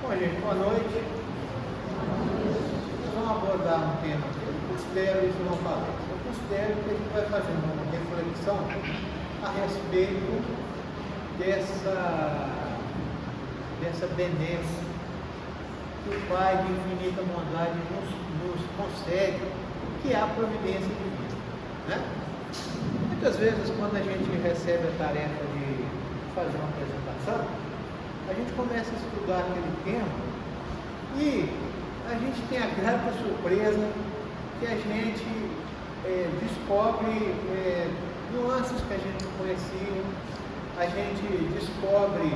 Bom, gente, boa noite. Nós vamos abordar um tema que eu considero isso uma palestra. Eu considero que a gente vai fazer uma reflexão a respeito dessa benéfica que o Pai de infinita bondade nos concede, que é a providência divina, né? Muitas vezes, quando a gente recebe a tarefa de fazer uma apresentação, a gente começa a estudar aquele tema e a gente tem a grata surpresa que a gente descobre nuances que a gente não conhecia, a gente descobre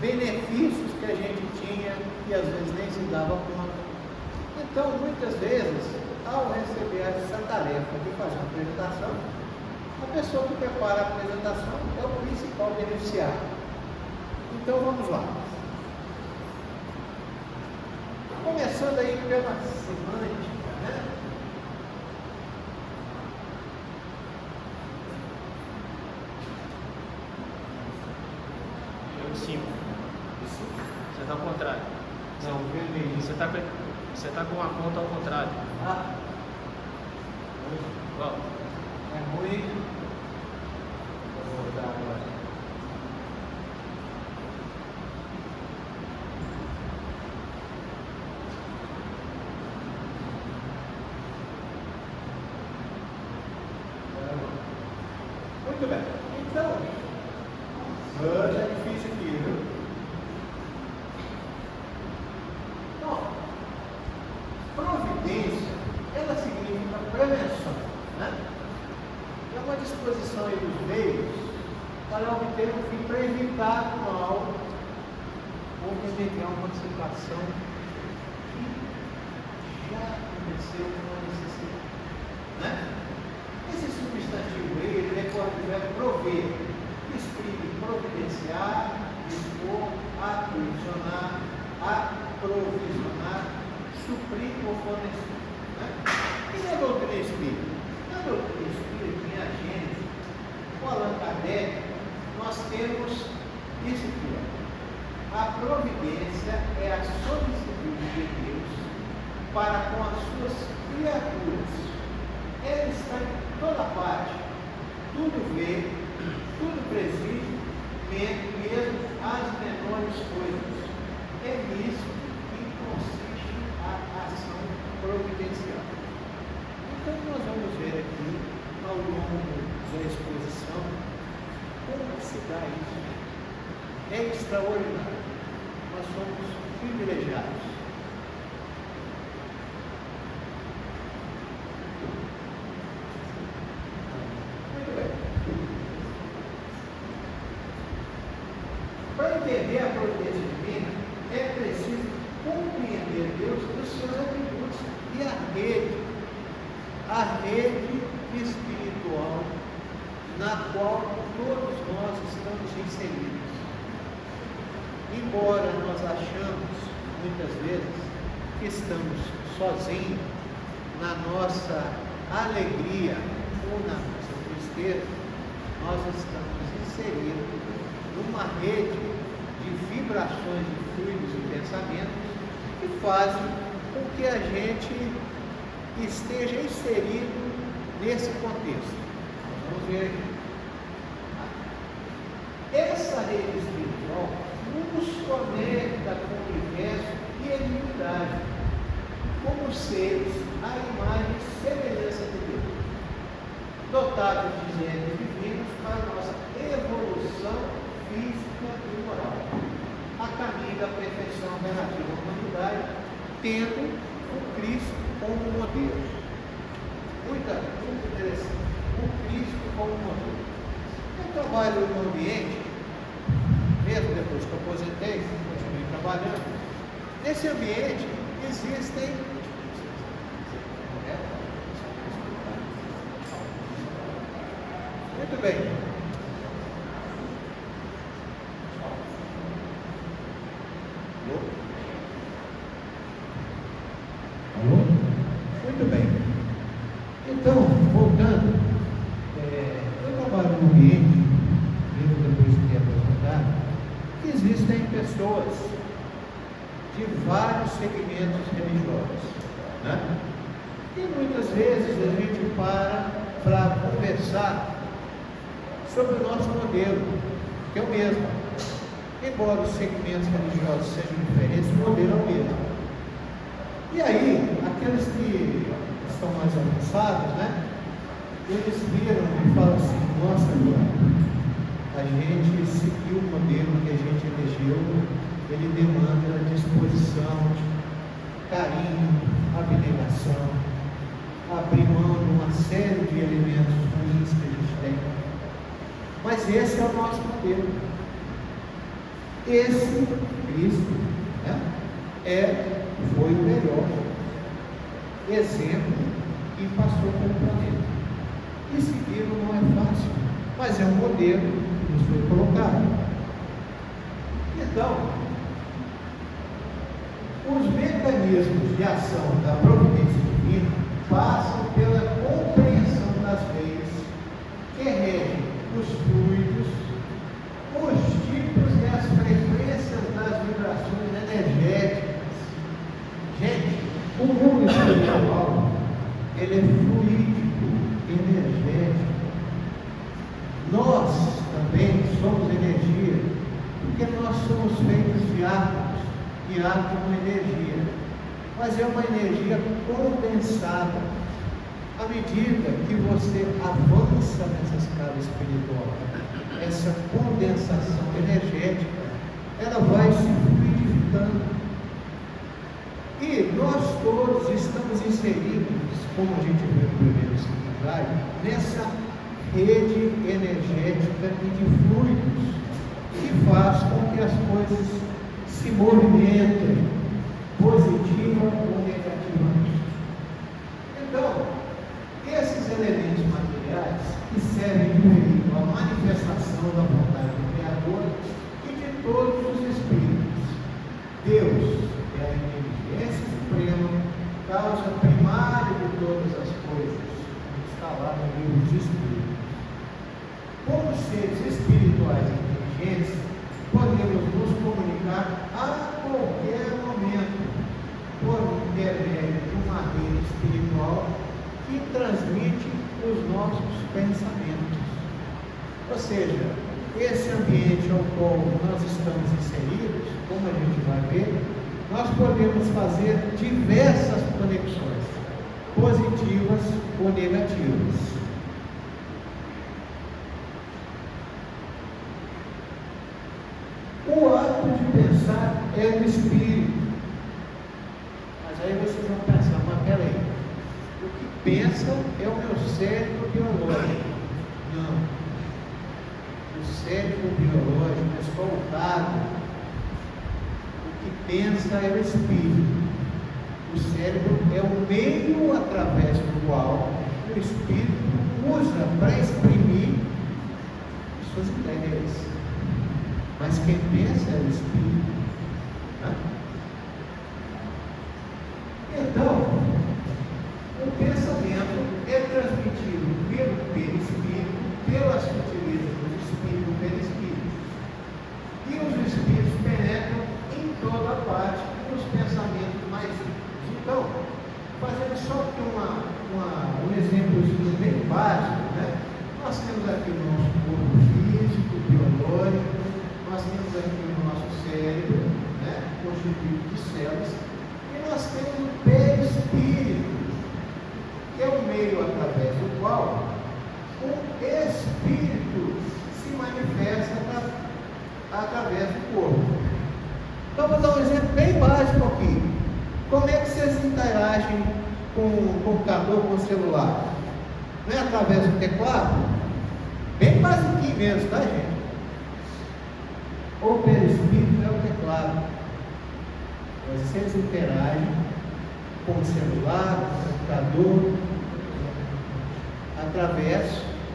benefícios que a gente tinha e às vezes nem se dava conta. Então, muitas vezes, ao receber essa tarefa de fazer uma apresentação, a pessoa que prepara a apresentação é o principal beneficiário. Então, vamos lá. Começando aí pela semântica, né? Sim. Você está ao contrário. Não, vermelho. Você está com a ponta ao contrário. Ah, Ó, é ruim. Vou voltar agora. Muito bem. Então, é difícil aqui, viu? Bom, providência, ela significa prevenção, né? É uma disposição aí dos meios para obter um fim, para evitar o mal ou remediar uma situação que já aconteceu com a necessidade, né? Esse substantivo aí, ele é prover, exprime providenciar, dispor, aprovisionar, suprir ou fornecer, né? E na doutrina espírita? Na doutrina espírita, em a Gênesis, o Allan Kardec, nós temos isso aqui, ó. A providência é a solicitude de Deus para com as suas criaturas. Ela está em toda parte, tudo vê, tudo preside, mesmo as menores coisas. É nisso que consiste a ação providencial. Então nós vamos ver aqui, ao longo da exposição, como se dá isso. É extraordinário. Nós somos privilegiados. Para entender a providência divina, é preciso compreender Deus dos seus atributos e a rede espiritual na qual todos nós estamos inseridos. Embora nós achamos, muitas vezes, que estamos sozinhos na nossa alegria ou na nossa tristeza, nós estamos inseridos numa rede de vibrações de fluidos e pensamentos que fazem com que a gente esteja inserido nesse contexto. Vamos ver aqui. Essa rede espiritual nos conecta com o universo e a divindade, como seres à imagem e semelhança de Deus, dotados de genes divinos para a nossa evolução física e moral, a caminho da perfeição relativa à humanidade, tendo o Cristo como modelo. Muito interessante. O Cristo como modelo. Eu trabalho no ambiente, mesmo depois que eu aposentei, continuei trabalhando. Nesse ambiente existem muito bem. Alô? Muito bem. Então, voltando, eu trabalho num ambiente, mesmo depois de ter aposentado, que existem pessoas de vários segmentos religiosos, né? E muitas vezes a gente para conversar sobre o nosso modelo, que é o mesmo. Embora os segmentos religiosos sejam diferentes, o modelo é o mesmo. E aí, aqueles que estão mais avançados, né? Eles viram e falam assim: nossa, a gente seguiu o modelo que a gente elegeu, ele demanda disposição, carinho, abnegação, abrir mão de uma série de elementos ruins que a gente tem. Mas esse é o nosso modelo. Esse Cristo, né, foi o melhor exemplo que passou pelo planeta. E segui-lo não é fácil, mas é um modelo que nos foi colocado. Então, os mecanismos de ação da providência divina passam pela compreensão das leis que regem os fluidos, os tipos e as frequências das vibrações energéticas. Gente, o mundo espiritual, ele é fluídico, energético. Nós também somos energia, porque nós somos feitos de átomos, e átomo é uma energia, mas é uma energia condensada. À medida que você avança nessa escala espiritual, essa condensação energética, ela vai se fluidificando. E nós todos estamos inseridos, como a gente viu no primeiro slide, nessa rede energética e de fluidos, que faz com que as coisas se movimentem, positiva ou negativamente. Então, esses elementos materiais que servem de veículo à manifestação da vontade do Criador e de todos os espíritos. Deus é a inteligência suprema, causa primária de todas as coisas, está lá no livro dos Espíritos. Como seres espirituais inteligentes, podemos nos comunicar a qualquer momento por intermédio de uma rede espiritual que transmite os nossos pensamentos. Ou seja, esse ambiente ao qual nós estamos inseridos, como a gente vai ver, nós podemos fazer diversas conexões, positivas ou negativas. O ato de pensar é o espírito. Mas aí vocês vão pensar, mas peraí, o que pensa é o meu cérebro biológico. Não. O cérebro biológico é só o dado. O que pensa é o espírito. O cérebro é o meio através do qual o espírito usa para exprimir suas ideias. Mas quem pensa é o espírito. Então, o pensamento é transmitido pelo perispírito, pelas sutilezas do espírito perispírito. E os espíritos penetram em toda parte nos pensamentos mais íntimos. Então, fazendo só aqui um exemplozinho bem básico, né? Nós temos aqui o nosso corpo físico, biológico, nós temos aqui o nosso cérebro, né, constituído de células, e nós temos o perispírito, que é o meio através do qual o espírito se manifesta através do corpo. Então, vou dar um exemplo bem básico aqui. Como é que vocês interagem com o computador, com o celular? Não é através do teclado? Bem basiquinho mesmo, tá, gente? O perispírito é o teclado. Vocês interagem com o celular, com o computador, através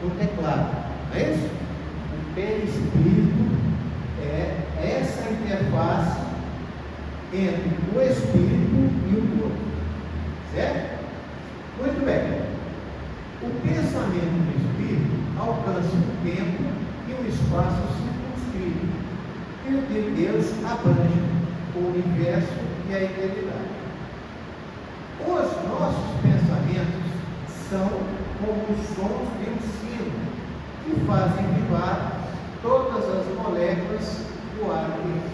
do teclado. Não é isso? O perispírito é essa interface entre o espírito e o corpo. Certo? Muito bem. O pensamento do espírito alcança o tempo e o espaço circunscrito. E o de Deus abrange o universo e a eternidade. Os nossos pensamentos são como os sons de um sino que fazem vibrar todas as moléculas do ar ambiente.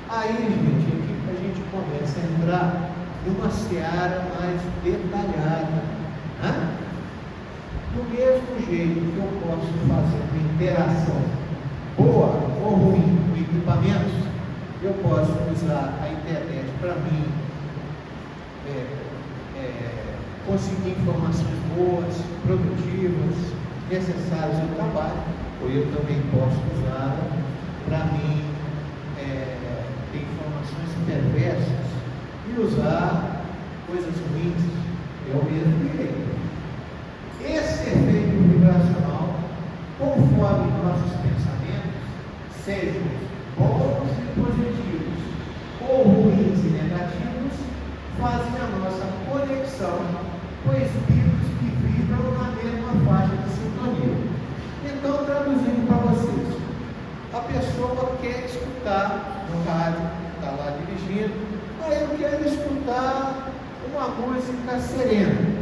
Aí, gente, aqui que a gente começa a entrar numa seara mais detalhada. Né? Do mesmo jeito que eu posso fazer uma interação boa ou ruim com equipamentos, eu posso usar a internet para mim conseguir informações boas, produtivas, necessárias ao trabalho, ou eu também posso usá-la para mim ter informações perversas e usar coisas ruins. É o mesmo jeito. Esse efeito vibracional, conforme nossos pensamentos, sejam bons e positivos, ou ruins e negativos, fazem a nossa conexão com espíritos que vibram na mesma faixa de sintonia. Então, traduzindo para vocês, a pessoa quer escutar no rádio, está lá dirigindo, aí eu quero escutar uma música serena.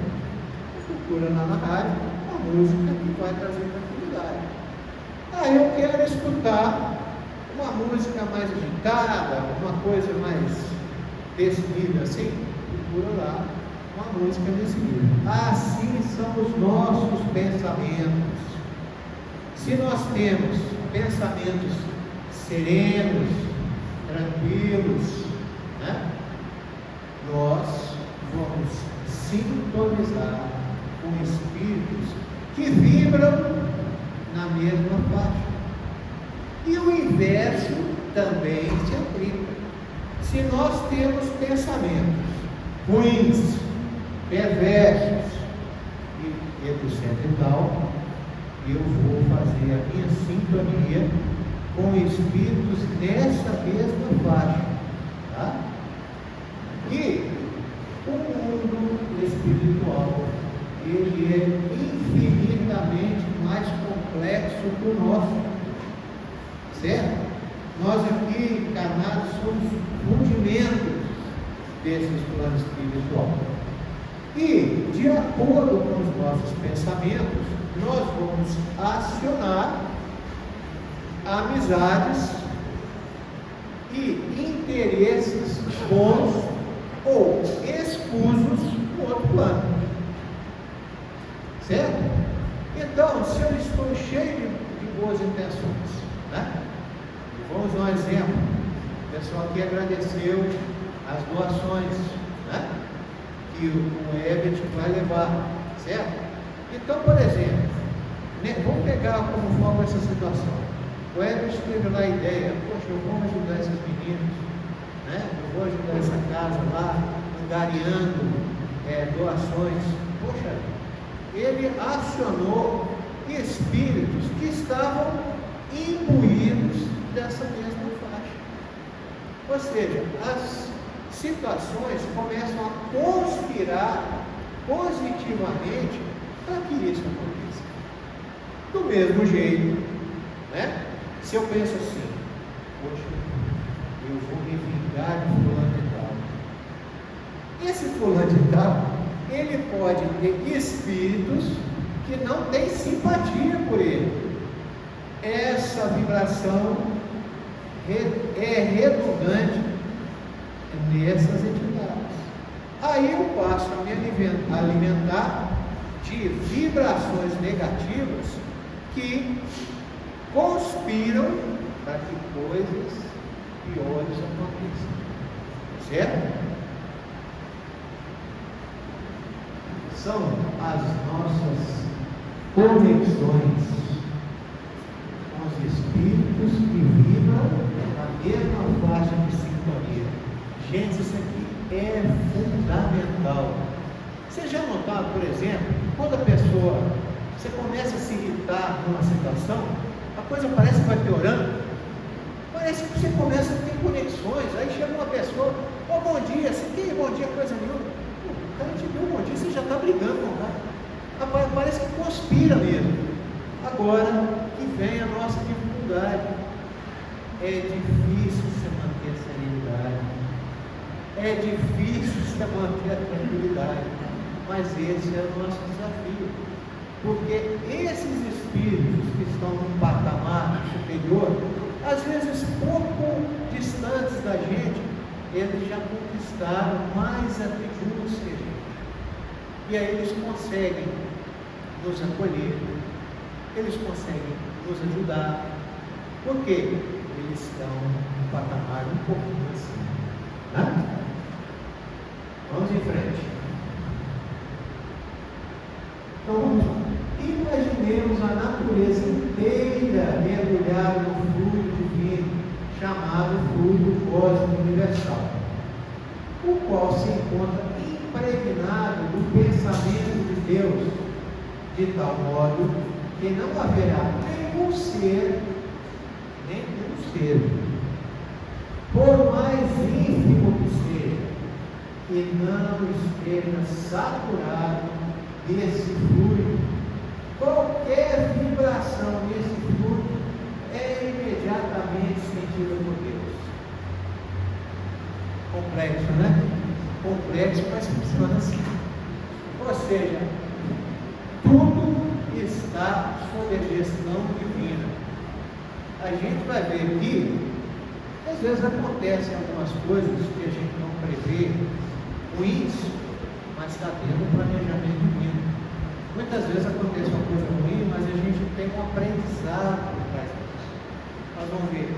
Procura lá na rádio uma música que vai trazer tranquilidade. Aí eu quero escutar uma música mais agitada, uma coisa mais desse nível assim, procura lá uma música desse nível. Assim são os nossos pensamentos. Se nós temos pensamentos serenos, tranquilos, né? Nós vamos sintonizar com espíritos que vibram na mesma faixa. E o inverso também se aplica. Se nós temos pensamentos ruins, perversos e etc e tal, eu vou fazer a minha sintonia com espíritos nessa mesma faixa. Tá? E o mundo espiritual, ele é infinitamente mais complexo que o nosso, certo? Nós aqui encarnados somos rudimentos desses planos espiritual. E, de acordo com os nossos pensamentos, nós vamos acionar amizades e interesses bons ou escusos no outro plano. Certo? Então, se eu estou cheio de boas intenções, né? Vamos dar um exemplo. O pessoal aqui agradeceu as doações, né? Que o Herbert vai levar, certo? Então, por exemplo, né, vamos pegar como foco essa situação. O Herbert teve lá a ideia: poxa, eu vou ajudar essas meninas, né? Eu vou ajudar essa casa lá, angariando doações. Poxa, ele acionou espíritos que estavam imbuídos dessa mesma faixa. Ou seja, as situações começam a conspirar positivamente para que isso aconteça. Do mesmo jeito, né? Se eu penso assim: poxa, eu vou me vingar de fulano de tal. Esse fulano de tal, ele pode ter espíritos que não têm simpatia por ele. Essa vibração é redundante nessas entidades. Aí eu passo a me alimentar de vibrações negativas que conspiram para que coisas piores aconteçam. Certo? São as nossas conexões com os espíritos que vibram na mesma faixa de sintonia. Gente, isso aqui é fundamental. Você já notaram, por exemplo, quando a pessoa, você começa a se irritar numa situação, a coisa parece que vai piorando, parece que você começa a ter conexões, aí chega uma pessoa: oh, bom dia, você tem bom dia, coisa nenhuma. O cara te deu um bom dia, você já está brigando com o cara. Parece que conspira mesmo. Agora que vem a nossa dificuldade. É difícil você manter a serenidade. é difícil se manter a tranquilidade, mas esse é o nosso desafio, porque esses espíritos que estão num patamar superior, às vezes pouco distantes da gente, eles já conquistaram mais atributos que a gente, e aí eles conseguem nos acolher, eles conseguem nos ajudar, porque eles estão num patamar um pouquinho assim, né? Vamos em frente. Então vamos lá. Imaginemos a natureza inteira mergulhada no fluido divino, chamado fluido cósmico universal, o qual se encontra impregnado do pensamento de Deus, de tal modo que não haverá nenhum ser, por mais ínfimo que seja, que não esteja saturado desse fluido. Qualquer vibração desse fluido é imediatamente sentida por Deus. Complexo, né? Complexo, mas funciona assim. Ou seja, tudo está sob a gestão divina. A gente vai ver aqui, às vezes acontecem algumas coisas que a gente não prevê, ruins, mas está dentro do planejamento divino. Muitas vezes acontece uma coisa ruim, mas a gente tem um aprendizado por trás disso. Nós vamos ver.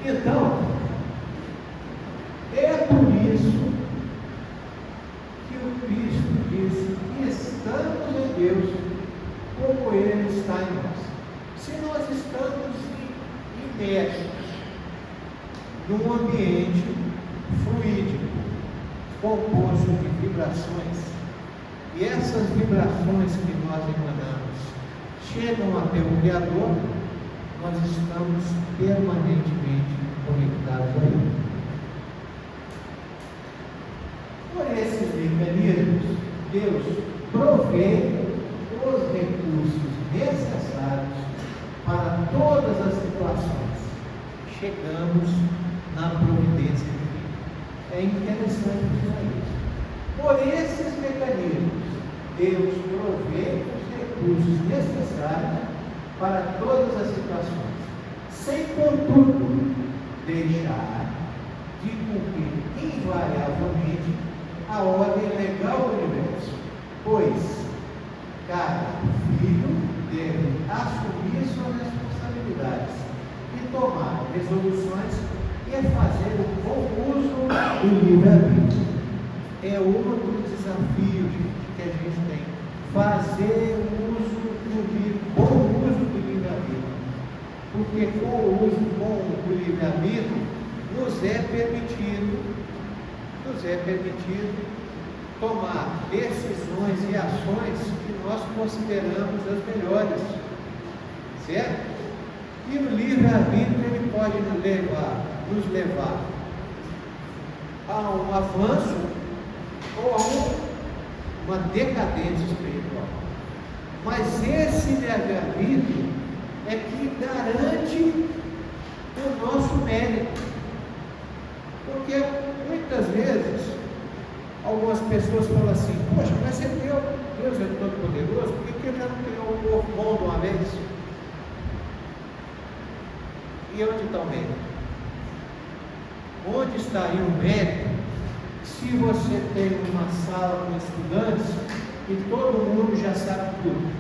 Então, é por isso que o Cristo disse que estamos em Deus como Ele está em nós. Se nós estamos imersos num ambiente fluídico, composto de vibrações, e essas vibrações que nós emanamos chegam até o Criador, nós estamos permanentemente conectados a Ele. Por esses mecanismos, Deus provê os recursos necessários para todas as situações. Chegamos na providência divina. É interessante isso. Por esses mecanismos, Deus provê os recursos necessários para todas as situações, sem contudo deixar de cumprir invariavelmente a ordem legal do universo, pois cada filho deve assumir suas responsabilidades e tomar resoluções e fazer o bom uso do livre-arbítrio. É outro desafio que a gente tem, fazer o uso do bom uso do livre-arbítrio, porque com o uso bom do livre-arbítrio nos é permitido tomar decisões e ações que nós consideramos as melhores, certo? E o livre-arbítrio ele pode nos levar a um avanço ou a uma decadência espiritual. Mas esse livre-arbítrio é que garante o nosso mérito. Porque muitas vezes algumas pessoas falam assim: poxa, mas você deu, Deus é todo poderoso, por que ele já não criou um povo bom de uma vez? E onde está o mérito? Onde estaria o mérito se você tem uma sala com estudantes e todo mundo já sabe tudo?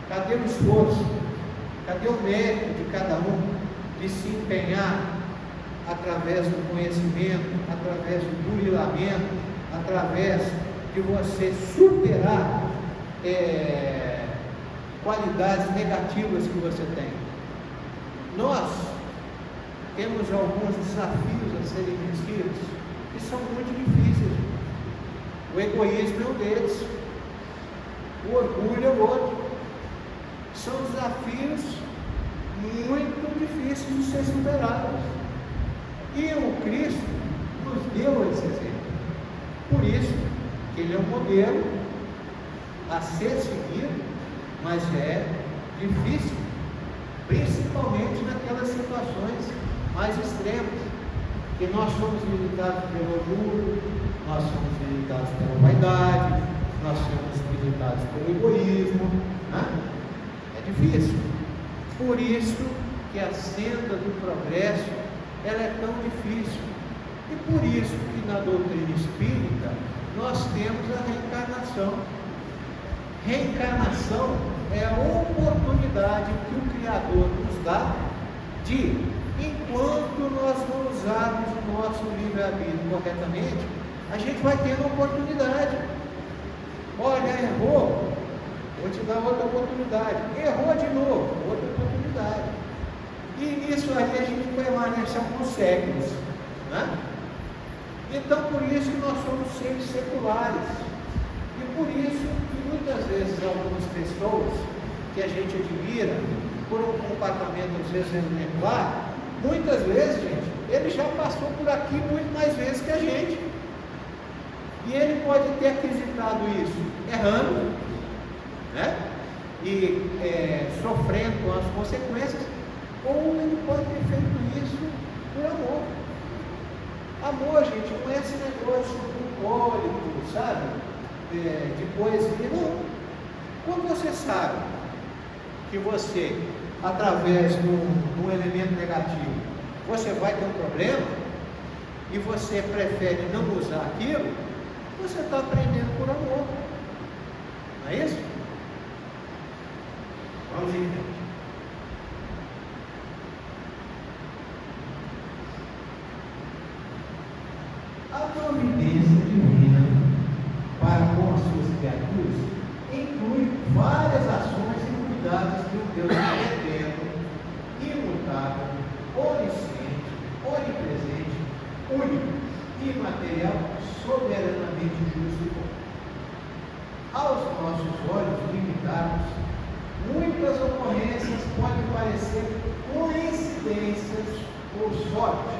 Cadê o esforço? Cadê o mérito de cada um de se empenhar através do conhecimento, através do burilamento, através de você superar qualidades negativas que você tem? Nós temos alguns desafios a serem vencidos que são muito difíceis. O egoísmo é um deles, o orgulho é o outro. São desafios muito difíceis de ser superados. E o Cristo nos deu esse exemplo. Por isso que ele é um modelo a ser seguido, mas é difícil, principalmente naquelas situações mais extremas. Porque nós somos limitados pelo orgulho, nós somos limitados pela vaidade, nós somos limitados pelo egoísmo, né? É difícil. Por isso que a senda do progresso ela é tão difícil. E por isso que na doutrina espírita nós temos a reencarnação. Reencarnação é a oportunidade que o Criador nos dá de, enquanto nós não usarmos o nosso livre-arbítrio corretamente, a gente vai tendo oportunidade. Olha, errou, vou te dar outra oportunidade. Errou de novo, outra oportunidade. E nisso aí a gente permanece alguns séculos, né? Então, por isso que nós somos seres seculares. E por isso que muitas vezes algumas pessoas que a gente admira por um comportamento às vezes exemplar, muitas vezes, gente, ele já passou por aqui muito mais vezes que a gente. E ele pode ter aquisitado isso errando, né? E sofrendo com as consequências, ou ele pode ter feito isso por amor. Amor, gente, não é esse negócio bucólico, sabe? De poesia, não. Quando você sabe que você, através de um elemento negativo, você vai ter um problema, e você prefere não usar aquilo, você está aprendendo por amor. Não é isso? Vamos em frente. A providência divina para com as suas criaturas inclui várias ações e cuidados de um Deus eterno, imutável, onisciente, onipresente, único, imaterial, soberanamente justo e bom. Aos nossos olhos limitados, muitas ocorrências podem parecer coincidências ou sorte.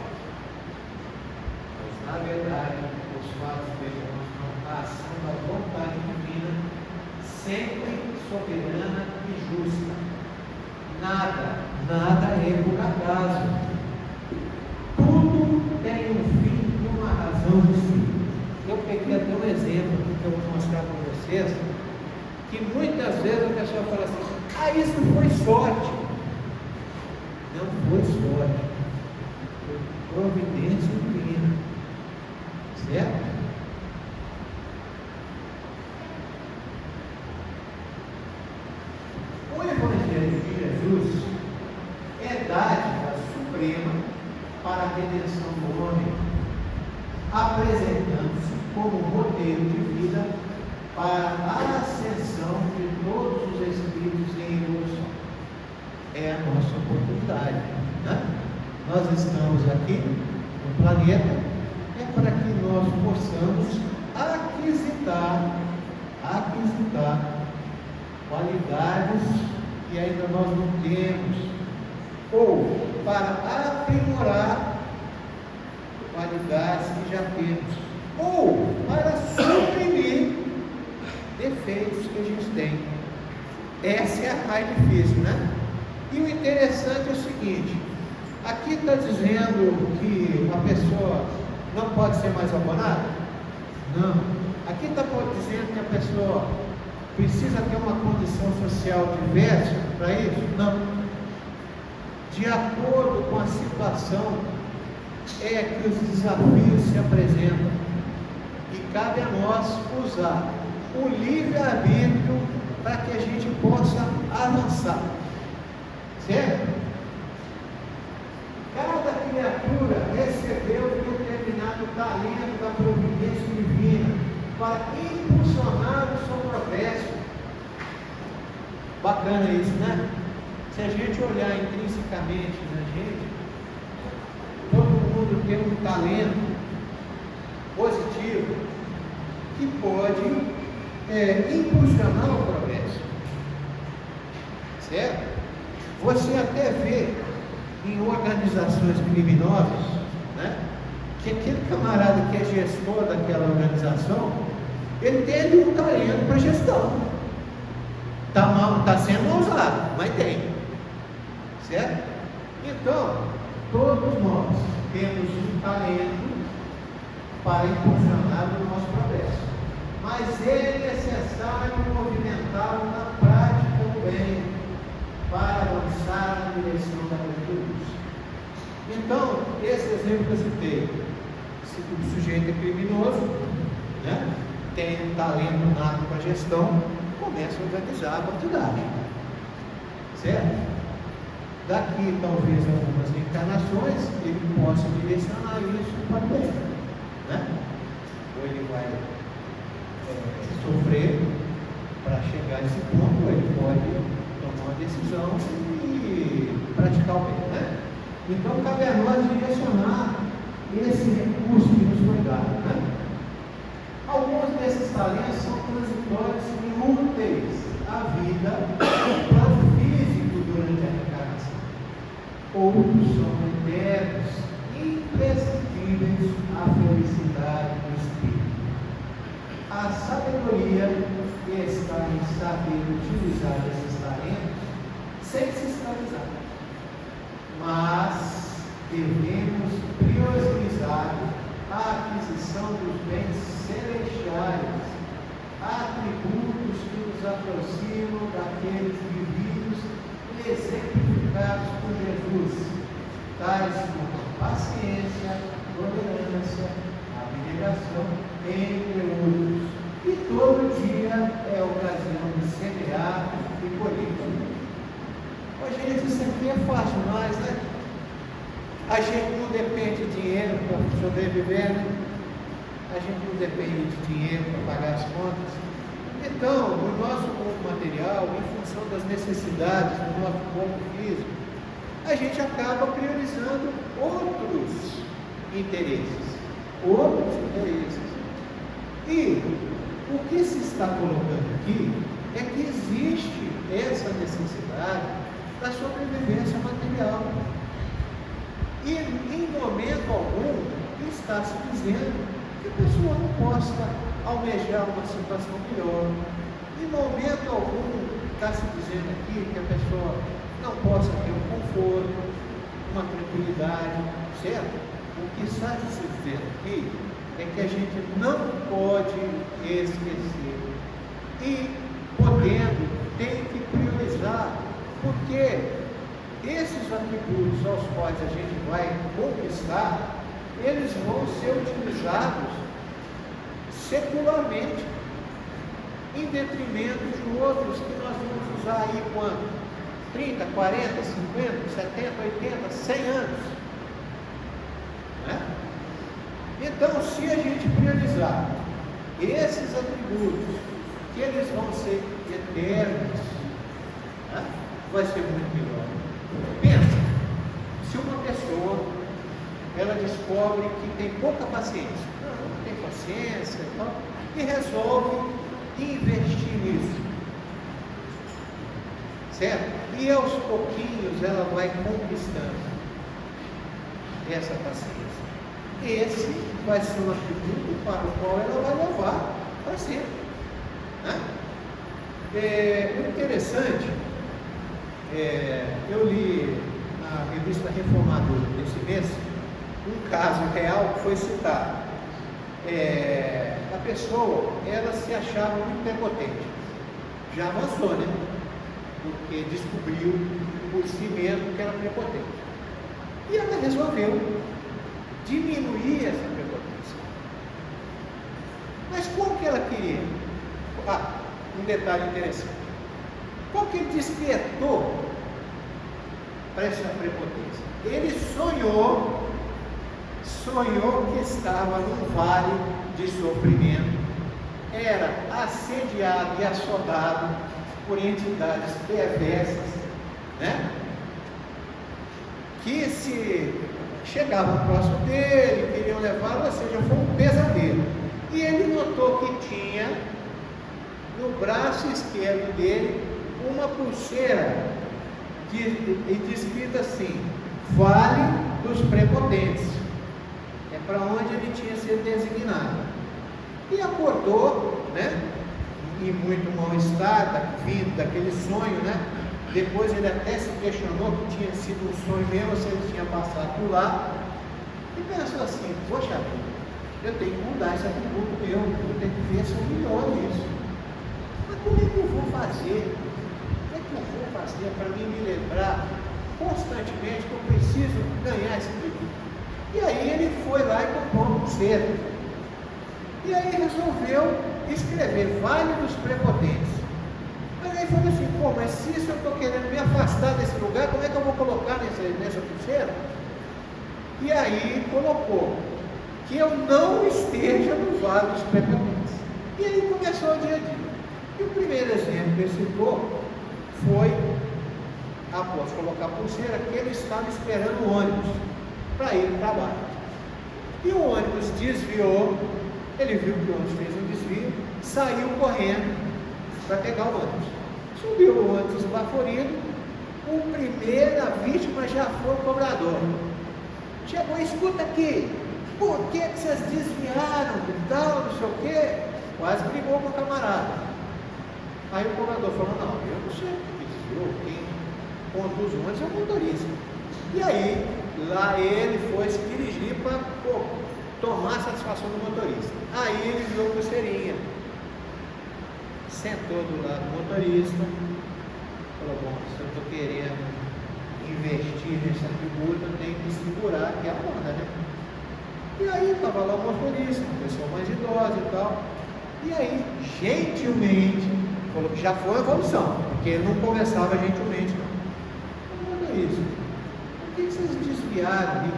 Na verdade, os fatos demonstram a ação da vontade divina, sempre soberana e justa. Nada é por acaso. Tudo tem um fim e uma razão de si. Eu peguei até um exemplo que eu vou mostrar para vocês, que muitas vezes a pessoa fala assim: isso foi sorte. Não foi sorte, foi providência divina. Certo? O Evangelho de Jesus é dádiva suprema para a redenção do homem, apresentando-se como roteiro de vida para a ascensão de todos os espíritos em evolução. É a nossa oportunidade, né? Nós estamos aqui no planeta para que nós possamos aquisitar qualidades que ainda nós não temos, ou para aprimorar qualidades que já temos, ou para suprimir defeitos que a gente tem. Essa é a mais difícil, né? E o interessante é o seguinte: aqui está dizendo que a pessoa não pode ser mais abonada? Não. Aqui está dizendo que a pessoa precisa ter uma condição social diversa para isso? Não. De acordo com a situação é que os desafios se apresentam, e cabe a nós usar o livre-arbítrio para que a gente possa avançar. Certo? Cada criatura recebeu um determinado talento da providência divina para impulsionar o seu progresso. Bacana isso, né? Se a gente olhar intrinsecamente na gente, todo mundo tem um talento positivo que pode impulsionar o progresso. Certo? Você até vê em organizações criminosas, né, que aquele camarada que é gestor daquela organização, ele tem ali um talento para gestão. Está sendo mal usado, mas tem. Certo? Então, todos nós temos um talento para impulsionar o nosso progresso, mas é necessário movimentá-lo na prática do bem para avançar na direção da virtude. Então, esse exemplo que eu citei, se o sujeito é criminoso, né, tem um talento nato para gestão, começa a organizar a quantidade, certo? Daqui, talvez, algumas reencarnações, ele possa direcionar isso para o bem, né? Ou ele vai sofrer para chegar a esse ponto, ou ele pode tomar uma decisão e praticar o bem, né? Então, cabe a nós direcionar esse recurso que nos foi dado, né? Alguns desses talentos são transitórios e úteis à vida, ao plano físico durante a reencarnação. Outros são eternos, imprescindíveis à felicidade do espírito. A sabedoria está em saber utilizar esses talentos sem se escravizar. Mas devemos priorizar a aquisição dos bens celestiais, atributos que nos aproximam daqueles vividos e exemplificados por Jesus, tais como a paciência, tolerância, abnegação, entre outros. E todo dia é ocasião de semear e colher. Ô, gente, isso aqui é fácil demais, né? A gente não depende de dinheiro para sobreviver, né? A gente não depende de dinheiro para pagar as contas. Então, no nosso corpo material, em função das necessidades do nosso corpo físico, a gente acaba priorizando outros interesses. E o que se está colocando aqui é que existe essa necessidade da sobrevivência material. E em momento algum está se dizendo que a pessoa não possa almejar uma situação melhor. Em momento algum está se dizendo aqui que a pessoa não possa ter um conforto, uma tranquilidade, certo? O que está se dizendo aqui é que a gente não pode esquecer. E podendo, tem que priorizar, porque esses atributos aos quais a gente vai conquistar, eles vão ser utilizados secularmente, em detrimento de outros que nós vamos usar aí quando? 30, 40, 50, 70, 80, 100 anos. Né? Então, se a gente priorizar esses atributos, que eles vão ser eternos, né? Vai ser muito melhor. Pensa, se uma pessoa ela descobre que tem pouca paciência, não tem paciência e tal, e resolve investir nisso, certo? E aos pouquinhos ela vai conquistando essa paciência. Esse vai ser um atributo para o qual ela vai levar para sempre, né? O interessante, eu li na revista Reformador desse mês um caso real que foi citado. A pessoa, ela se achava muito prepotente, já avançou, né? Porque descobriu por si mesmo que era prepotente. E ela resolveu diminuir essa prepotência. Mas qual que ela queria? Um detalhe interessante. Qual que ele despertou para essa prepotência? Ele sonhou que estava num vale de sofrimento, era assediado e assodado por entidades perversas, né? Que se chegavam próximo dele, queriam levá-lo, ou seja, foi um pesadelo. E ele notou que tinha no braço esquerdo dele uma pulseira descrita assim: Vale dos Prepotentes. É para onde ele tinha sido designado. E acordou, né? Em muito mal-estar, vindo daquele sonho, né? Depois ele até se questionou que tinha sido um sonho mesmo, se ele tinha passado por lá. E pensou assim, poxa vida, eu tenho que mudar esse atributo meu, eu tenho que ver se eu melhoro isso. Mas como é que eu vou fazer? Como é que eu vou fazer para mim me lembrar constantemente que eu preciso ganhar esse atributo? E aí ele foi lá e comprou um pulseira. E aí resolveu escrever Vale dos Prepotentes. Mas aí falou assim, pô, mas se isso eu estou querendo me afastar desse lugar, como é que eu vou colocar nessa pulseira? E aí colocou que eu não esteja no Vale dos Prepotentes. E aí começou o dia a dia. E o primeiro exemplo que ele citou foi, após colocar a pulseira, que ele estava esperando o ônibus para ir para o trabalho. E o ônibus desviou, ele viu que o ônibus fez um desvio, saiu correndo para pegar o ônibus. Subiu o ônibus esbaforido, a primeira vítima já foi o cobrador. Chegou, escuta aqui, por que vocês desviaram e tal, não sei o quê? Quase brigou com o camarada. Aí o cobrador falou, não, eu não sei o que desviou, quem conduz o ônibus é o motorista. E aí, lá ele foi se dirigir para tomar a satisfação do motorista. Aí ele viu a pulseirinha, sentou do lado do motorista, falou, bom, se eu estou querendo investir nesse atributo, eu tenho que segurar aqui a onda, né? E aí estava lá o motorista, uma pessoa mais idosa e tal, e aí, gentilmente, falou que já foi uma evolução, porque ele não conversava gentilmente, não. O motorista, por que vocês desviaram ali?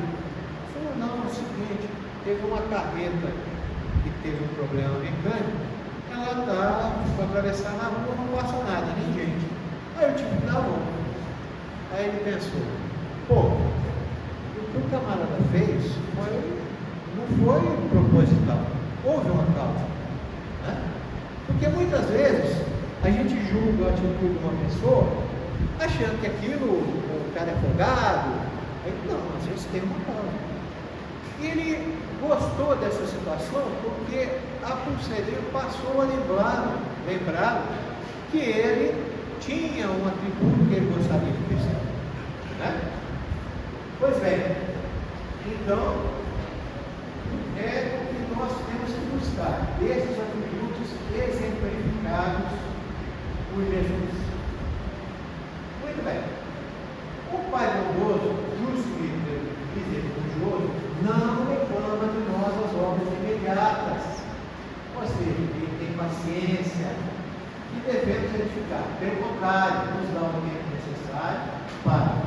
Falou, não, é o seguinte, teve uma carreta que teve um problema mecânico, ela está para atravessar na rua, não passa nada, nem gente. Aí eu tive que dar a volta. Aí ele pensou, pô, o que o camarada fez não foi proposital, houve uma causa, né? Porque muitas vezes a gente julga a atitude de uma pessoa achando que aquilo, o cara é folgado, aí não, às vezes tem uma causa. E ele gostou dessa situação porque a pulseirinha passou a lembrá-lo que ele tinha um atributo que ele gostaria de crescer, né? Pois bem, então é o que nós temos que buscar, esses atributos exemplificados por Jesus. Muito bem, o Pai bondoso, justo e misericordioso, não reclama de nós as obras imediatas, ou seja, ele tem paciência e devemos edificar. Pelo contrário, nos dá o tempo necessário para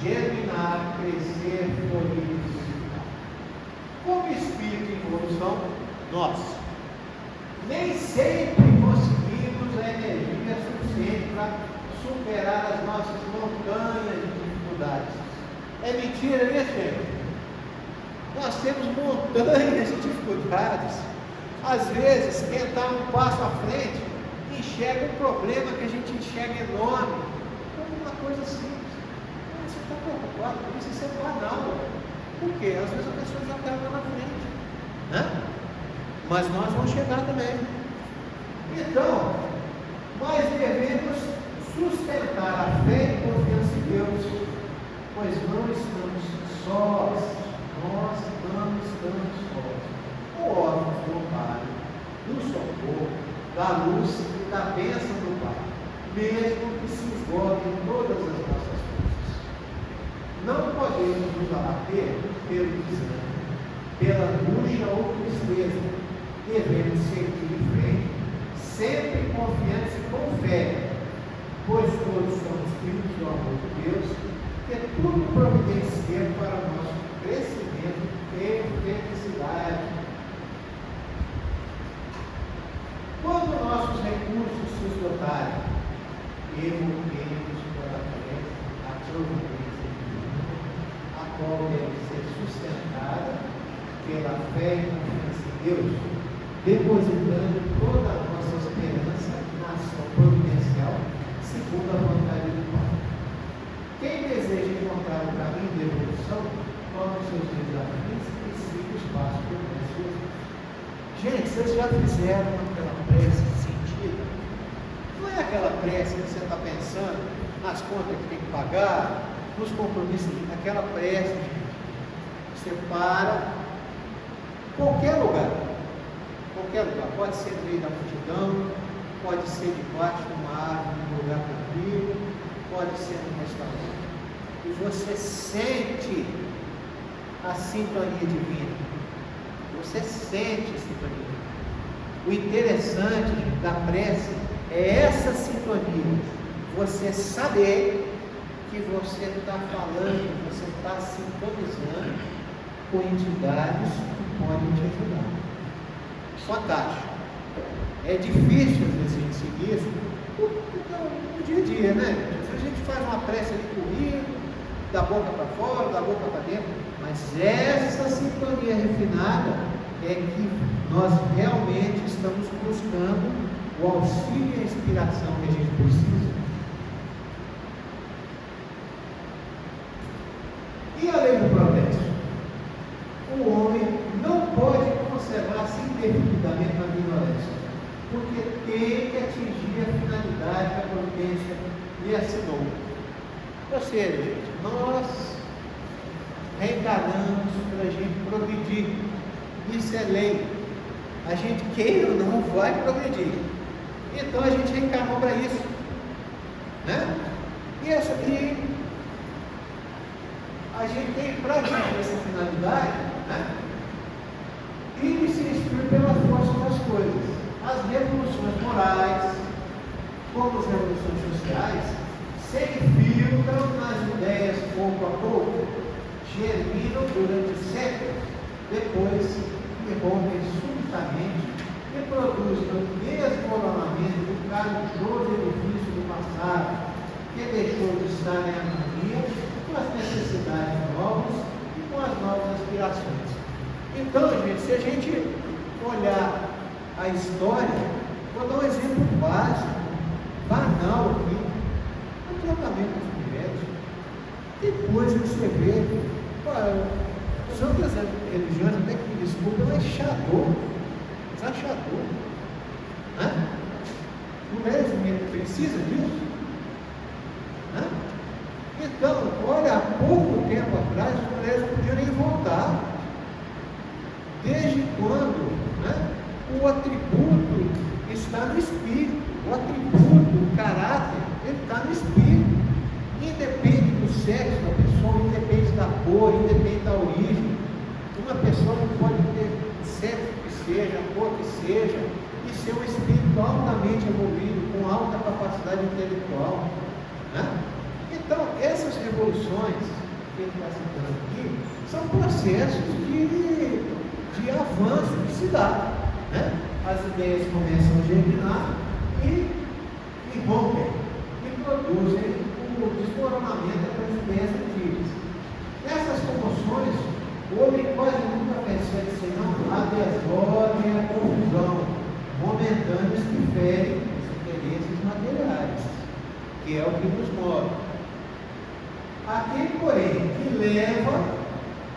germinar, crescer, florir e frutificar. Como espírito em evolução, nós nem sempre conseguimos a energia suficiente para superar as nossas montanhas de dificuldades. É mentira, né, gente? Nós temos montanhas de dificuldades. Às vezes, quem está um passo à frente enxerga um problema que a gente enxerga enorme como uma coisa simples. Você está preocupado com isso? Isso é banal. Por quê? Às vezes a pessoa já está lá na frente, né? Mas nós vamos chegar também. Então, nós devemos sustentar a fé e confiança em Deus, pois não estamos sós. Nós não estamos sós. O órfãos do Pai, do socorro, da luz e da bênção do Pai, mesmo que se esgotem todas as nossas forças. Não podemos nos abater pelo desânimo, pela angústia ou tristeza. Devemos seguir em frente, sempre confiantes e com fé, pois todos somos filhos do amor de Deus, que tudo providencia para o nosso crescimento e felicidade. Quando nossos recursos se esgotarem, evoquemos para a frente a providência divina, a qual deve ser sustentada pela fé e confiança em Deus, depositando toda a nossa esperança na ação providencial, segundo a vontade do Pai. Quem deseja encontrar o caminho de evolução, tome seus desafios e siga os passos do Mestre Jesus. Gente, vocês já fizeram aquela prece sentida? Não é aquela prece que você está pensando nas contas que tem que pagar, nos compromissos, aquela prece Você para qualquer lugar, pode ser no meio da multidão, pode ser debaixo de uma árvore, num lugar tranquilo, pode ser num restaurante, e você sente a sintonia divina. Você sente a sintonia divina. O interessante da prece é essa sintonia. Você saber que você está falando, você está sintonizando com entidades que podem te ajudar. Fantástico. É difícil às vezes a gente seguir isso no dia a dia, né? A gente faz uma prece ali corrida, da boca para fora, da boca para dentro, mas essa sintonia refinada é que nós realmente estamos buscando o auxílio e a inspiração que a gente precisa. E a lei do progresso? O homem não pode conservar-se indefinidamente na ignorância, porque tem que atingir a finalidade que a providência lhe assinou. Ou seja, gente, nós reencarnamos para a gente progredir. Isso é lei. A gente queira ou não vai progredir. Então a gente reencarnou para isso, né? E a gente tem para atingir essa finalidade, né? E se instruir pela força das coisas. As revoluções morais, como as revoluções sociais, se infiltram nas ideias pouco a pouco, germinam durante séculos, depois irrompem subitamente e produzem o desmoronamento do calujoso edifício do passado, que deixou de estar em harmonia com as necessidades novas e com as novas aspirações. Então, gente, se a gente olhar a história, vou dar um exemplo básico, banal aqui, o tratamento das mulheres. Tem coisa que você vê, as outras religiões, até que me desculpa, mas achador, né? Mulheres precisam disso, né? Então, olha, há pouco tempo atrás, as mulheres não podiam nem votar. Desde quando, né? O atributo está no espírito, o atributo, o caráter, ele está no espírito. Independe do sexo da pessoa, independe da cor, independe da origem. Uma pessoa não pode ter o sexo que seja, a cor que seja, e ser um espírito altamente evoluído, com alta capacidade intelectual, né? Então, essas revoluções que ele está citando aqui são processos de avanço que se dá, né? As ideias começam a germinar e rompem e produzem o desmoronamento das ideias antigas. Nessas comoções, o homem quase nunca percebe senão a desordem e a confusão momentâneas que ferem os interesses materiais, que é o que nos move. Aquele, porém, que leva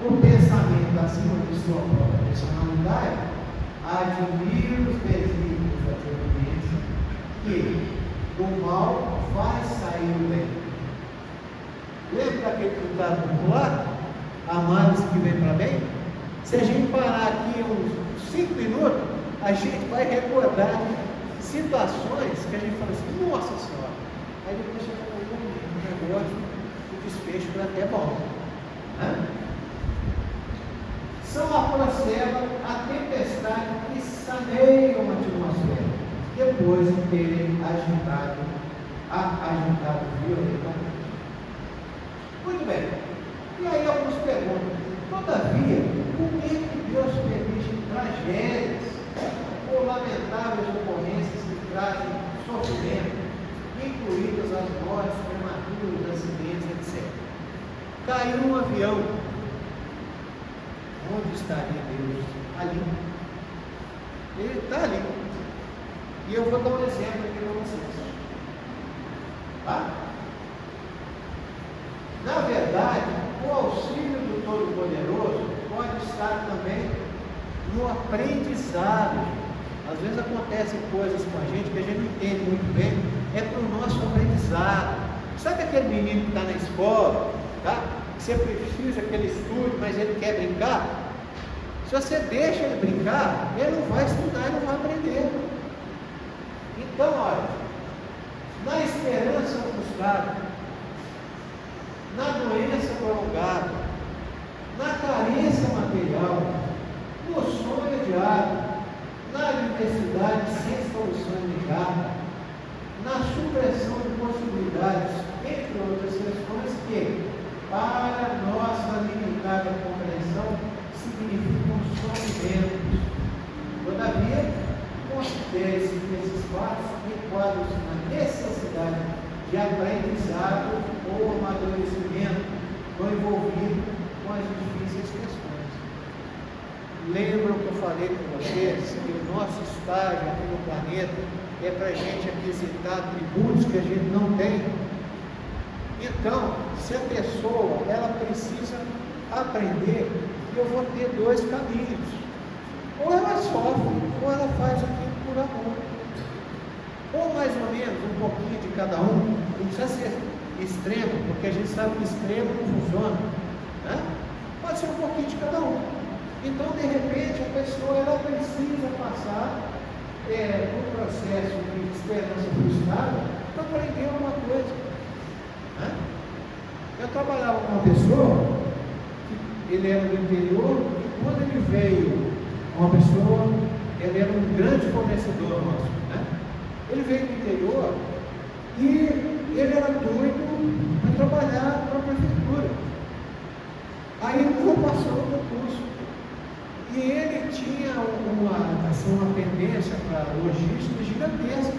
o pensamento acima de sua própria personalidade, admira os desígnios da providência, que do mal faz sair o bem. Lembra daquele ditado popular? Há males que vem para bem? Se a gente parar aqui uns 5 minutos, a gente vai recordar situações que a gente fala assim, nossa senhora, aí depois você fala um negócio, o desfecho foi até bom, né? São a procela, a tempestade que saneiam a atmosfera, depois de terem agitado violentamente. Muito bem. E aí alguns perguntam, todavia, por que Deus permite tragédias ou lamentáveis ocorrências que trazem sofrimento, incluídas as mortes prematuras, acidentes, etc. Caiu um avião. Onde estaria Deus? Ali. Ele está ali. E eu vou dar um exemplo aqui para vocês. Tá? Na verdade, o auxílio do Todo-Poderoso pode estar também no aprendizado. Às vezes acontecem coisas com a gente que a gente não entende muito bem, é para o nosso aprendizado. Sabe aquele menino que está na escola, tá? que você precisa que ele estude, mas ele quer brincar, se você deixa ele brincar, ele não vai estudar, ele não vai aprender. Então, olha, na esperança frustrada, na doença prolongada, na carência material, no sonho adiado, na adversidade sem solução imediata, na supressão de possibilidades, entre outras questões que, para nossa limitada compreensão, significam sofrimentos. Todavia, considere-se que esses fatos enquadram-se na necessidade de aprendizado ou amadurecimento no envolvido com as difíceis questões. Lembram que eu falei com vocês que o nosso estágio aqui no planeta é para a gente aquisitar atributos que a gente não tem? Então, se a pessoa ela precisa aprender, eu vou ter dois caminhos: ou ela sofre, ou ela faz aquilo por amor, ou mais ou menos um pouquinho de cada um. Não precisa ser extremo, porque a gente sabe que extremo não funciona, né? Pode ser um pouquinho de cada um. Então, de repente, a pessoa ela precisa passar um processo de esperança frustrada para aprender alguma coisa, né? Eu trabalhava com uma pessoa, ele era do interior, e quando ele veio, uma pessoa, ele era um grande fornecedor nosso, né? Ele veio do interior e ele era doido para trabalhar para a prefeitura. Aí ele não passou no concurso. E ele tinha uma tendência para logística gigantesca.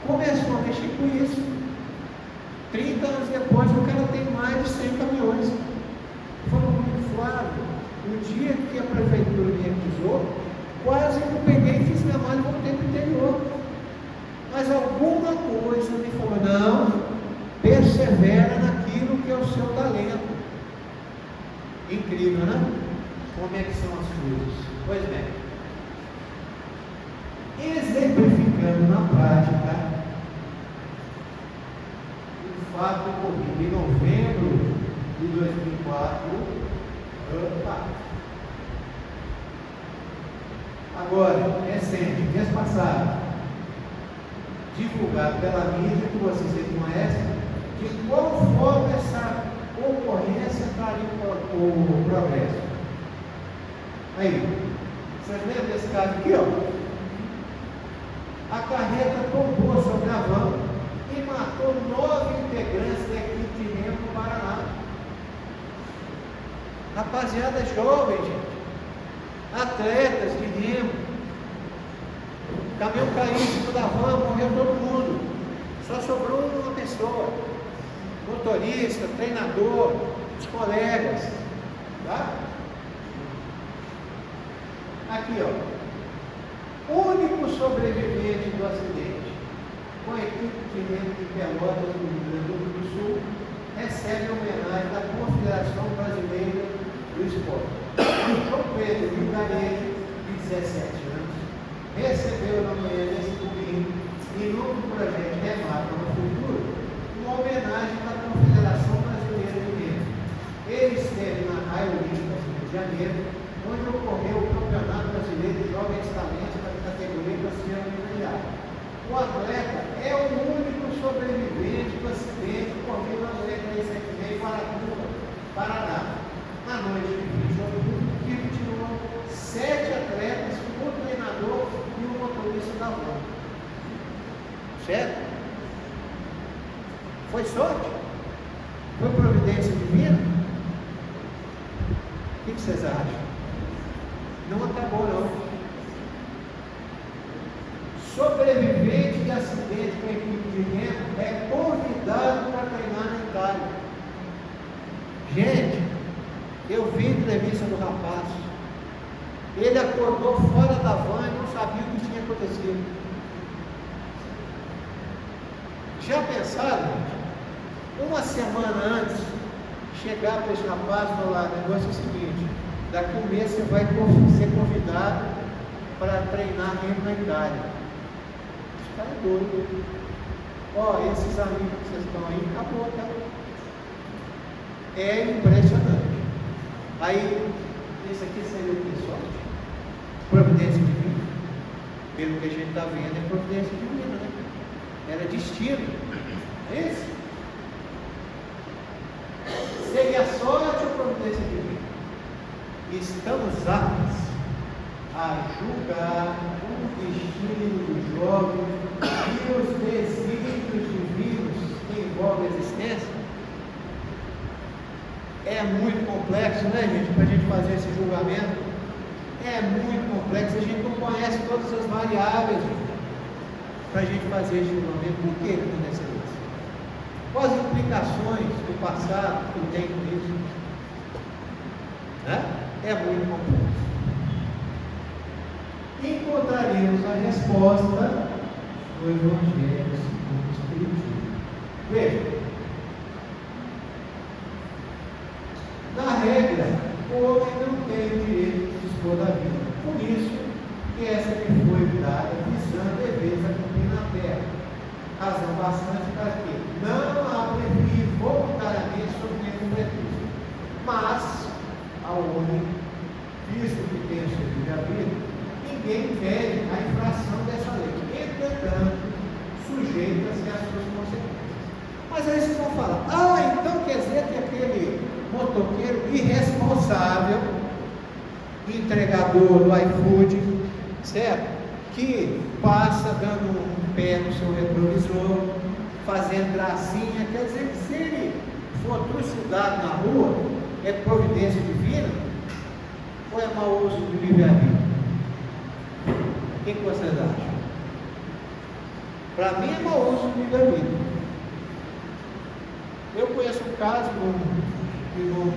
Começou a mexer com isso. 30 anos depois, o cara tem mais de 100 caminhões. Falou muito Flávio, no dia que a prefeitura me recusou, quase que eu peguei e fiz minha mãe e voltei para o interior. Mas alguma coisa me falou: não, persevera naquilo que é o seu talento. Incrível, né? Como é que são as coisas? Pois bem, exemplificando na prática um fato ocorrido em novembro de 2004, agora, recente, mês passado, divulgado pela mídia, que vocês reconhecem, de qual forma essa ocorrência traria o progresso. Aí, vocês lembram desse caso aqui, ó? A carreta tombou sobre a van e matou 9 integrantes da equipe de remo no Paraná. Rapaziada jovem, gente. Atletas de remo. O caminhão caiu em cima da van, morreu todo mundo. Só sobrou uma pessoa. Motorista, treinador, os colegas. Tá? Aqui, ó. Único sobrevivente do acidente, com a equipe de remo de Pelotas, do Rio Grande do Sul, recebe a homenagem da Confederação Brasileira do Esporte. João Pedro Vigarejo, de 17 anos, recebeu na manhã desse domingo, em nome do projeto Remata no Futuro, uma homenagem da Confederação Brasileira de Remo. Ele esteve na Raia Olímpica, no Rio de Janeiro, onde ocorreu o Campeonato Brasileiro de Jovens Talentos da categoria Oceano Mundial. O atleta é o único sobrevivente do acidente ocorrido na BR-376 Paraguba, Paraná. Na noite de 20 de outubro, que tirou 7 atletas, o treinador e o motorista da van. Certo? Foi sorte? Foi providência divina? O que vocês acham? Não acabou, não. Sobrevivente de acidente com a equipe de remo é convidado para treinar na Itália. Gente, eu vi a entrevista do rapaz. Ele acordou fora da van e não sabia o que tinha acontecido. Já pensaram? Uma semana antes, chegar para esse rapaz e falar: o negócio é o seguinte, daqui a um mês você vai ser convidado para treinar remo na Itália. Esse cara é doido. Ó, esses amigos que vocês estão aí, acabou, tá? É impressionante. Aí, esse aqui seria o que? Sorte? Providência divina. Pelo que a gente está vendo, é providência divina, né? Era destino. É isso? Seria sorte ou providência divina? Estamos aptos a julgar o destino do jovem e os desígnios divinos que envolvem a existência. É muito complexo, né, gente, para a gente fazer esse julgamento. É muito complexo, a gente não conhece todas as variáveis para a gente fazer esse julgamento. Por que acontece isso? Quais as implicações do passado que tem com isso? Né? É muito complexo. Encontraremos a resposta do Evangelho segundo o Espiritismo. Veja, na regra, o homem não tem o direito de dispor da vida. Por isso que essa lhe foi dada visando deveres a cumprir na terra. Razão bastante para que não a preferir voluntariamente sobre o benefício. Mas, ao homem, visto que tem o seu livre-arbítrio, ninguém impede a infração dessa lei. Entretanto, sujeita-se às suas consequências. Mas aí vocês vão falar, então quer dizer que aquele motoqueiro irresponsável, entregador do iFood, certo? Que passa dando um pé no seu retrovisor, fazendo gracinha, quer dizer que se ele for trucidado na rua, é providência divina ou é mau uso do livre-arbítrio? O que vocês acham? Para mim é mau uso do livre-arbítrio. Eu conheço um caso de um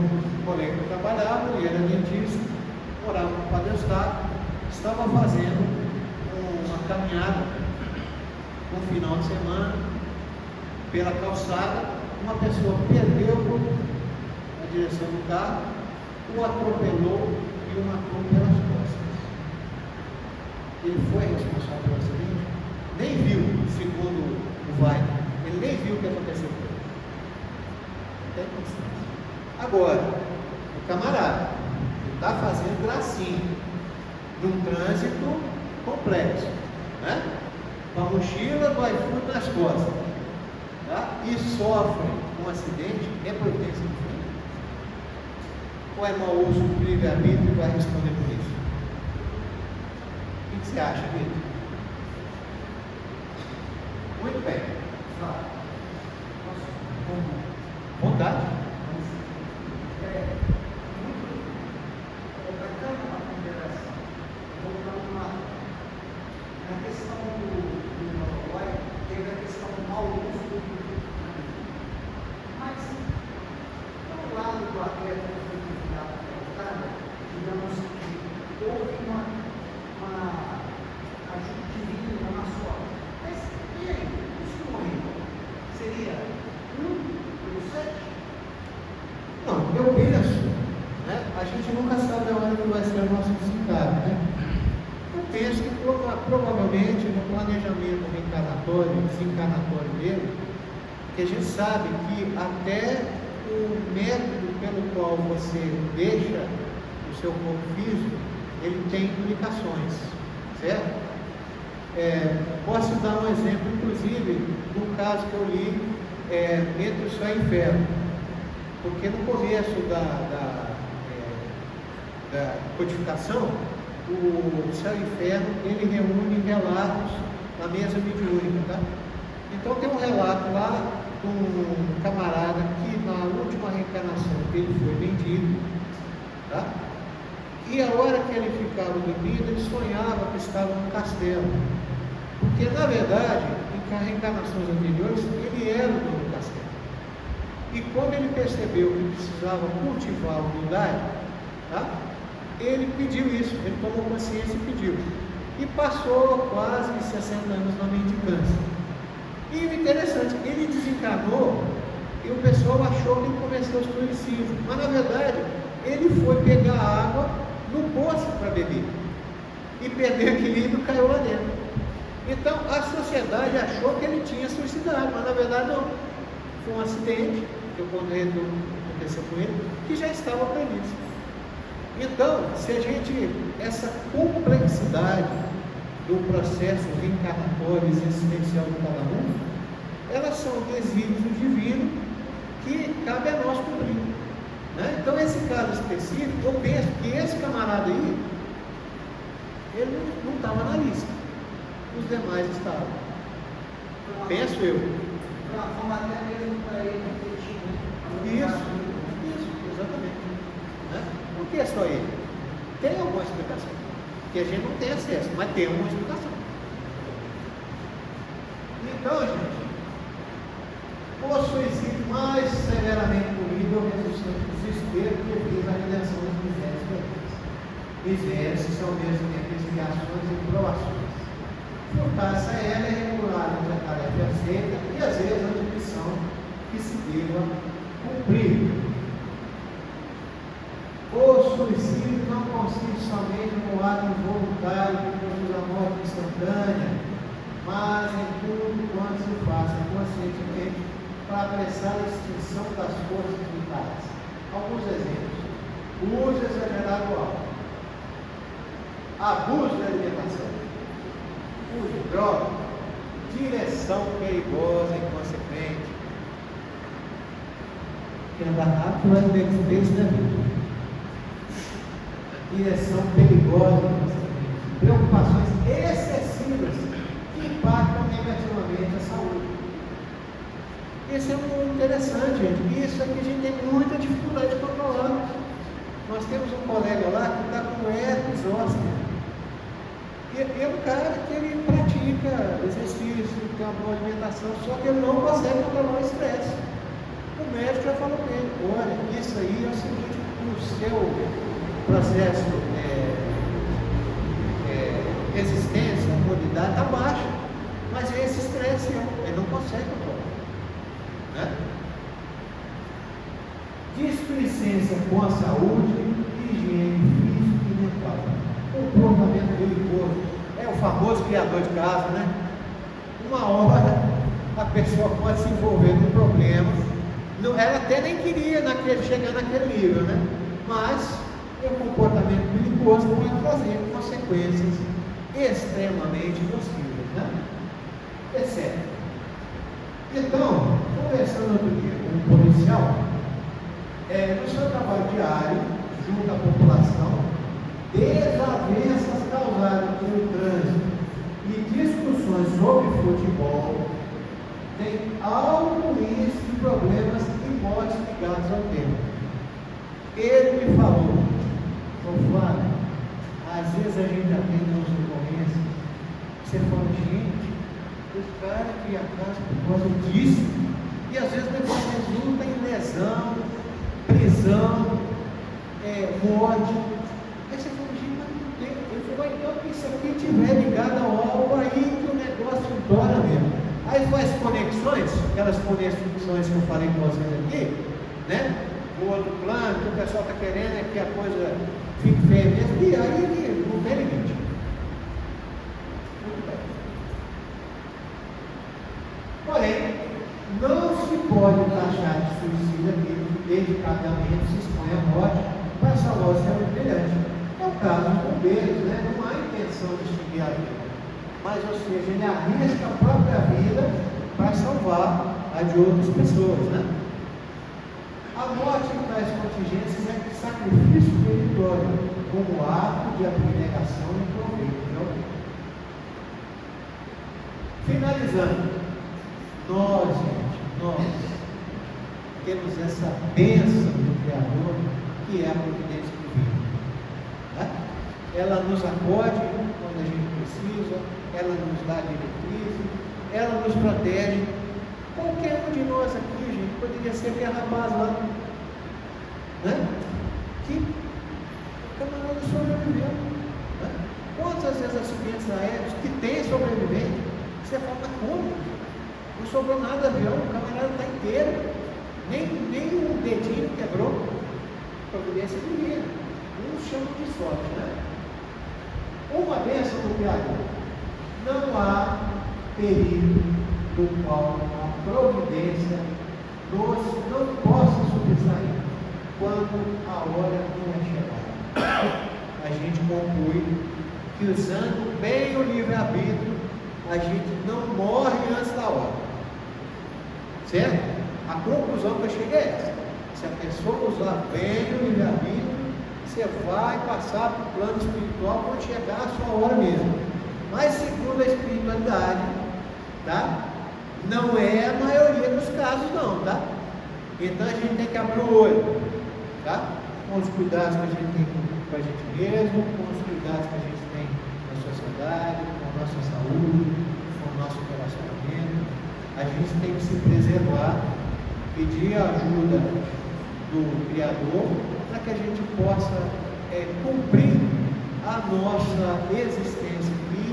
colega que eu trabalhava, ele era dentista, morava no Padre Eustáquio, estava fazendo uma caminhada no final de semana pela calçada, uma pessoa perdeu a direção do carro, o atropelou e o matou pelas costas. Ele foi responsável pelo acidente, nem viu, segundo o Vai, ele nem viu o que aconteceu com ele. Tem consciência. Agora, o camarada está fazendo gracinha num trânsito complexo, né? Com a mochila do iFood nas costas, tá? E sofre um acidente, é providência divina? Ou é mau uso do livre-arbítrio e vai responder por isso? O que você acha, Vitor? Muito bem. Com vontade. Eu penso, né? A gente nunca sabe a hora que vai ser o nosso desencarne, né? Eu penso que provavelmente no planejamento reencarnatório, desencarnatório dele, que a gente sabe que até o método pelo qual você deixa o seu corpo físico, ele tem implicações, certo? Posso dar um exemplo, inclusive, do caso que eu li Entre o Céu e o Inferno. Porque no começo da codificação, o Céu e o Inferno, ele reúne relatos na mesa mediúnica, tá? Então tem um relato lá de um camarada que na última reencarnação ele foi vendido, tá? E a hora que ele ficava dormindo, ele sonhava que estava num castelo. Porque na verdade, em reencarnações anteriores, ele era o dono do castelo. E quando ele percebeu que precisava cultivar a humildade, tá? Ele pediu isso, ele tomou consciência e pediu. E passou quase 60 anos na mendicância. E o interessante, ele desencarnou e o pessoal achou que ele começou o estoicismo. Mas na verdade, ele foi pegar água no poço para beber. E perdeu o equilíbrio e caiu lá dentro. Então a sociedade achou que ele tinha suicidado, mas na verdade não. Foi um acidente que aconteceu com ele, que já estava previsto. Então, se a gente, essa complexidade do processo reencarnatório existencial de cada um, elas são desígnios divinos que cabe a nós cumprir. Né? Então, esse caso específico, eu penso que esse camarada aí, ele não estava na lista, os demais estavam. Penso eu. Como até mesmo para ele refletir, né? Isso, exatamente. Né? Por que só ele? Tem alguma explicação, que a gente não tem acesso, mas tem uma explicação. Então, gente, o suicídio mais severamente punido é o desespero que visa a redenção das misérias terrenas. Misérias que são mesmo tempo expiações e provações. Furtar-se a ela é regular entre a tarefa aceita e às vezes a missão que se deva cumprir. O suicídio não consiste somente no ato involuntário que produz a morte instantânea, mas em tudo quanto se faça conscientemente para apressar a extinção das forças vitais. Alguns exemplos: uso exagerado do álcool, abuso da alimentação, uso de droga, direção perigosa e inconsequente. Quem anda rápido é despesa da vida. Direção perigosa e inconsequente. Preocupações excessivas que impactam negativamente a saúde. Isso é muito interessante, gente. Isso aqui a gente tem muita dificuldade de controlar. Nós temos um colega lá que está com herpes zoster. É um cara que ele pratica exercício, tem uma boa alimentação, só que ele não consegue controlar o estresse. O médico já falou para ele: olha, isso aí é o seguinte, o seu processo resistência, imunidade está baixa, mas é esse estresse ele não consegue controlar. Né? Displicência com a saúde, higiene física e mental. Comportamento religioso. É o famoso criador de casa, né? Uma hora a pessoa pode se envolver num problema. Ela até nem queria chegar naquele nível, né? Mas o comportamento perigoso pode trazer consequências extremamente nocivas, né? Etc. Então, conversando outro dia com um policial, no seu trabalho diário, junto à população, desavenças causadas pelo trânsito e discussões sobre futebol têm alto índice de problemas e mortes ligados ao tema. Ele me falou: ô Flávio, às vezes a gente atende umas ocorrências, você fala, gente, o cara que acaba por causa disso, e às vezes depois resulta em lesão, prisão, morte. Aí você fala, gente, mas não tem. Ele falou, então que isso aqui estiver ligado a algo aí que o negócio tora mesmo. Aí faz conexões, aquelas conexões que eu falei com vocês aqui, né? O outro plano, que o pessoal está querendo é que a coisa fique feia mesmo, e aí não tem limite. Muito bem. Porém, não se pode taxar de suicídio aquele que dedicadamente se expõe à morte para salvar o seu brilhante. É o caso dos bombeiros, né? Não há intenção de extinguir a vida, mas, ou seja, ele arrisca a própria vida para salvar a de outras pessoas, né? A morte em tais contingências é de sacrifício meritório, como ato de abnegação e proveito. Finalizando, nós temos essa bênção do Criador, que é a providência divina. Né? Ela nos acode quando a gente precisa, ela nos dá diretrizes, ela nos protege. Qualquer um de nós aqui, gente, poderia ser aquele rapaz lá, né? Que o camarada sobreviveu. Né? Quantas vezes acidentes aéreos que tem sobrevivente, você fala, como? Não sobrou nada avião, o camarada está inteiro, nem um dedinho quebrou. Providência divina. Uns chamam de sorte, né? Uma bênção do Criador. Não há perigo do qual a providência não possa sobressair quando a hora não é chegada. A gente conclui que usando bem o livre-arbítrio, a gente não morre antes da hora. Certo? A conclusão que eu cheguei é essa. Se a pessoa usar bem o livre-arbítrio, você vai passar para o plano espiritual quando chegar a sua hora mesmo. Mas segundo a espiritualidade, tá? Não é a maioria dos casos não, tá? Então a gente tem que abrir o olho, tá? Com os cuidados que a gente tem com a gente mesmo, com os cuidados que a gente tem na sociedade, com a nossa saúde, com o nosso relacionamento. A gente tem que se preservar, pedir a ajuda do Criador para que a gente possa cumprir a nossa existência aqui,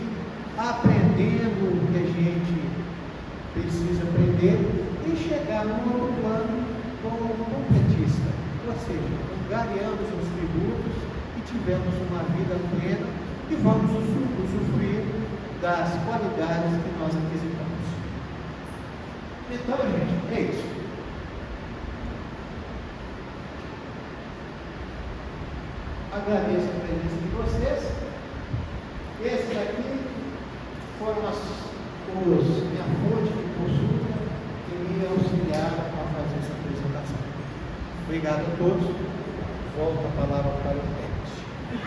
aprendendo o que a gente precisa aprender e chegar no outro plano como completista, ou seja, angariamos os tributos e tivemos uma vida plena e vamos usufruir das qualidades que nós aquisitamos. Então, gente, é isso. Agradeço a presença de vocês. Esses aqui foram minha fonte de consulta que me auxiliaram a fazer essa apresentação. Obrigado a todos. Volto a palavra para o tempo.